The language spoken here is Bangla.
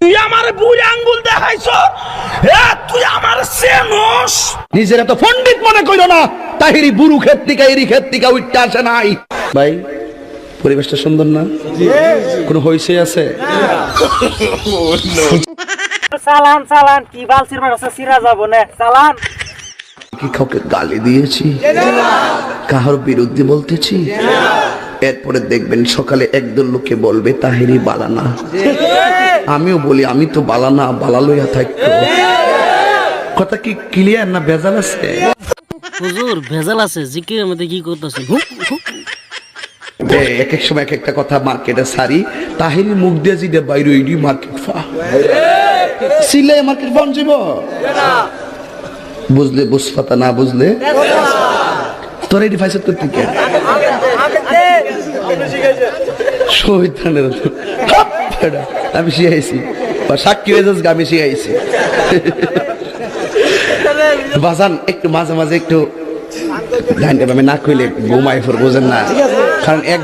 তুই আমার বুড়ি আঙ্গুল দেখাইছ, তুই আমার চেনস। নিজের এত পণ্ডিত মনে কইল না। তাহিরি বুড়ু ক্ষেত থেকে এরি ক্ষেত থেকে উঠতে আসে নাই। ভাই পরিবেশটা সুন্দর না? কোন হইছে আছে? চালান চালান কি বাল সিরমার আছে সিরা যাব না চালান। কি কাউকে গালি দিয়েছি? কাহার বিরুদ্ধে বলতেছি? এরপরে দেখবেন সকালে একদল লোকে বলবে তাহিরি বালানা। আমিও বলি আমি তো বালানা, বালা লইয়া থাকতো। কথা কি ক্লিয়ার না ভেজাল আছে? হুজুর ভেজাল আছে, জিকিরের মধ্যে কি করতেছেন? এক এক সময় এক একটা কথা মার্কেটে সারি। তাহিরি মুখ দিয়ে যেটা বাইরে ওইডি মার্কেট ফা সিলে মার্কেট ফাউন যাব। বুঝলে বুঝপাতা, না বুঝলে তোর এটি ফাইসত করতে কে শহীদানের আমি শিখাইছি, সাক্ষী হয়ে যাস আমি শিখাইছি। বাজান একটু মাঝে মাঝে একটু না কইলে ঘুমাই ফোর বোঝেন না, কারণ এক